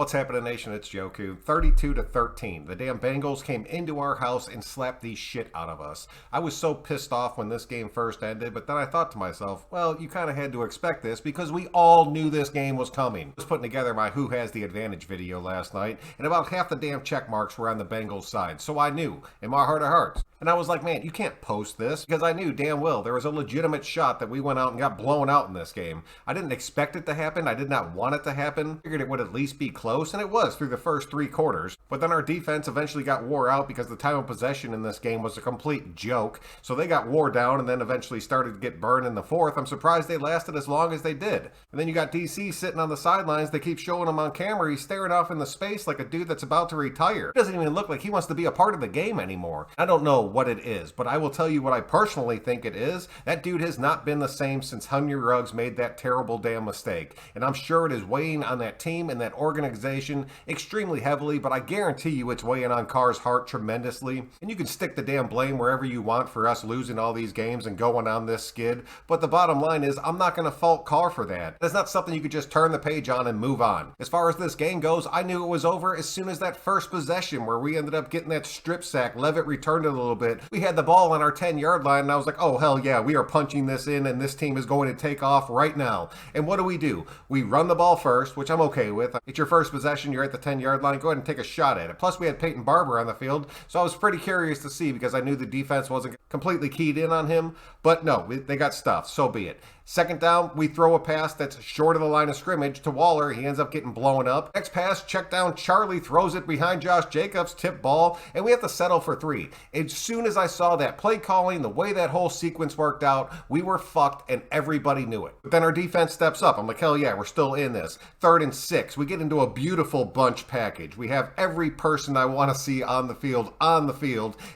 What's happening, nation? It's Joku. 32-13. The damn Bengals came into our house and slapped the shit out of us. I was so pissed off when this game first ended, but then I thought to myself, well, you kind of had to expect this because we all knew this game was coming. I was putting together my Who Has the Advantage video last night, and about half the damn check marks were on the Bengals side, so I knew, in my heart of hearts. And I was like, man, you can't post this, because I knew damn well there was a legitimate shot that we went out and got blown out in this game. I didn't expect it to happen. I did not want it to happen. Figured it would at least be close, and it was through the first three quarters. But then our defense eventually got wore out because the time of possession in this game was a complete joke. So they got wore down and then eventually started to get burned in the fourth. I'm surprised they lasted as long as they did. And then you got DC sitting on the sidelines. They keep showing him on camera. He's staring off in the space like a dude that's about to retire. It doesn't even look like he wants to be a part of the game anymore. I don't know what it is, but I will tell you what I personally think it is. That dude has not been the same since Henry Ruggs made that terrible damn mistake. And I'm sure it is weighing on that team and that organization extremely heavily, but I guarantee you it's weighing on Carr's heart tremendously. And you can stick the damn blame wherever you want for us losing all these games and going on this skid, but the bottom line is I'm not going to fault Carr for that. That's not something you could just turn the page on and move on. As far as this game goes, I knew it was over as soon as that first possession where we ended up getting that strip sack. Levitt returned it a little bit. We had the ball on our 10-yard line, and I was like, oh, hell yeah, we are punching this in, and this team is going to take off right now. And what do? We run the ball first, which I'm okay with. It's your first possession, you're at the 10-yard line, go ahead and take a shot at it. Plus, we had Peyton Barber on the field, so I was pretty curious to see because I knew the defense wasn't completely keyed in on him. But no, they got stuffed, so be it. Second down, we throw a pass that's short of the line of scrimmage to Waller. He ends up getting blown up. Next pass, check down, Charlie throws it behind Josh Jacobs, tip ball, and we have to settle for 3. As soon as I saw that play calling, the way that whole sequence worked out, we were fucked and everybody knew it. But then our defense steps up. I'm like, hell yeah, we're still in this. 3rd and 6. We get into a beautiful bunch package. We have every person I want to see on the field.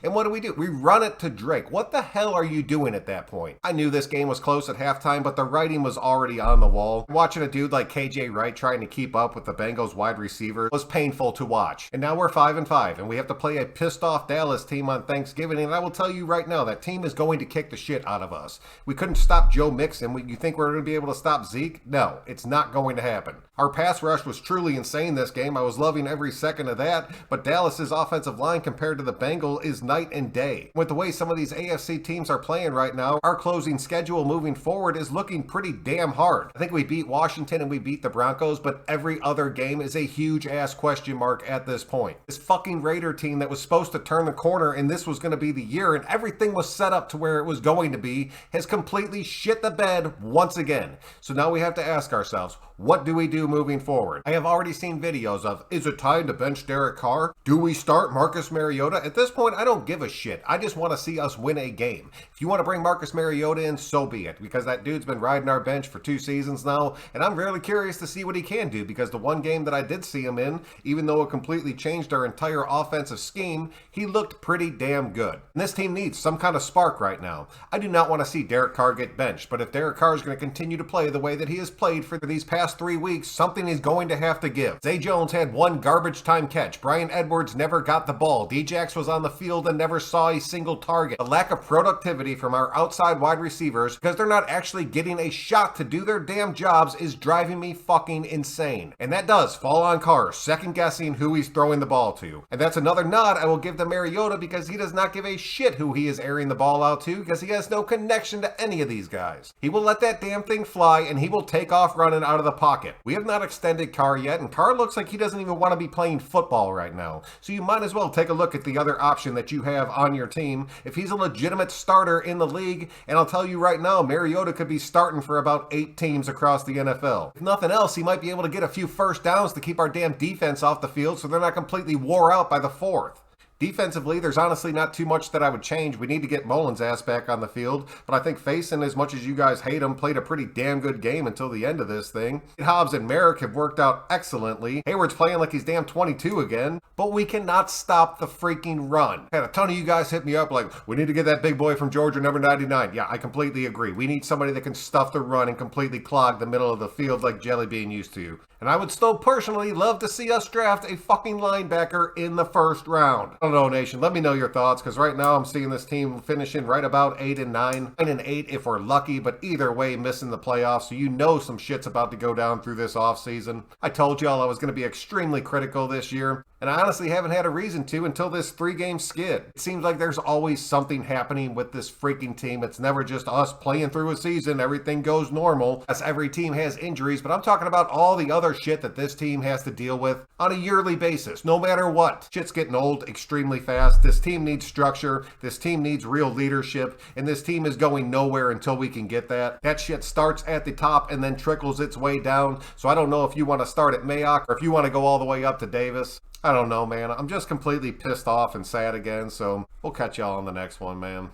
And what do? We run it to Drake. What the hell are you doing at that point? I knew this game was close at halftime, but the writing was already on the wall. Watching a dude like KJ Wright trying to keep up with the Bengals wide receiver was painful to watch. And now we're 5-5, and we have to play a pissed off Dallas team on Thanksgiving, and I will tell you right now, that team is going to kick the shit out of us. We couldn't stop Joe Mixon. You think we're going to be able to stop Zeke? No, it's not going to happen. Our pass rush was truly insane this game. I was loving every second of that, but Dallas's offensive line compared to the Bengals is night and day. With the way some of these AFC teams are playing right now, our closing schedule moving forward is looking pretty damn hard. I think we beat Washington and we beat the Broncos, but every other game is a huge ass question mark at this point. This fucking Raider team that was supposed to turn the corner and this was going to be the year and everything was set up to where it was going to be has completely shit the bed once again. So now we have to ask ourselves, what do we do moving forward? I have already seen videos of, is it time to bench Derek Carr? Do we start Marcus Mariota? At this point, I don't give a shit. I just want to see us win a game. If you want to bring Marcus Mariota in, so be it, because that dude's been riding our bench for 2 seasons now, and I'm really curious to see what he can do, because the one game that I did see him in, even though it completely changed our entire offensive scheme, he looked pretty damn good. And this team needs some kind of spark right now. I do not want to see Derek Carr get benched, but if Derek Carr is going to continue to play the way that he has played for these past 3 weeks, something is going to have to give. Zay Jones had 1 garbage time catch. Bryan Edwards never got the ball. Djax was on the field and never saw a single target. The lack of productivity from our outside wide receivers, because they're not actually getting a shot to do their damn jobs, is driving me fucking insane. And that does fall on Carr, second guessing who he's throwing the ball to. And that's another nod I will give to Mariota, because he does not give a shit who he is airing the ball out to, because he has no connection to any of these guys. He will let that damn thing fly and he will take off running out of the pocket. We have not extended Carr yet, and Carr looks like he doesn't even want to be playing football right now. So you might as well take a look at the other option that you have on your team. If he's a legitimate starter in the league, and I'll tell you right now, Mariota could be starting for about 8 teams across the NFL. If nothing else, he might be able to get a few first downs to keep our damn defense off the field so they're not completely wore out by the 4th. Defensively, there's honestly not too much that I would change. We need to get Mullins' ass back on the field, but I think Faison, as much as you guys hate him, played a pretty damn good game until the end of this thing. Hobbs and Merrick have worked out excellently. Hayward's playing like he's damn 22 again, but we cannot stop the freaking run. Had a ton of you guys hit me up like, we need to get that big boy from Georgia, number 99. Yeah, I completely agree. We need somebody that can stuff the run and completely clog the middle of the field like Jelly Bean used to. And I would still personally love to see us draft a fucking linebacker in the 1st round. I don't know, Nation. Let me know your thoughts, because right now I'm seeing this team finishing right about 8-9, 9-8 if we're lucky, but either way, missing the playoffs. So you know some shit's about to go down through this offseason. I told y'all I was going to be extremely critical this year, and I honestly haven't had a reason to until this 3-game skid. It seems like there's always something happening with this freaking team. It's never just us playing through a season, everything goes normal. Yes, every team has injuries, but I'm talking about all the other shit that this team has to deal with on a yearly basis, no matter what. Shit's getting old extremely fast. This team needs structure. This team needs real leadership, and this team is going nowhere until we can get that. That shit starts at the top and then trickles its way down. So I don't know if you want to start at Mayock or if you want to go all the way up to Davis. I don't know, man. I'm just completely pissed off and sad again, so we'll catch y'all on the next one, man.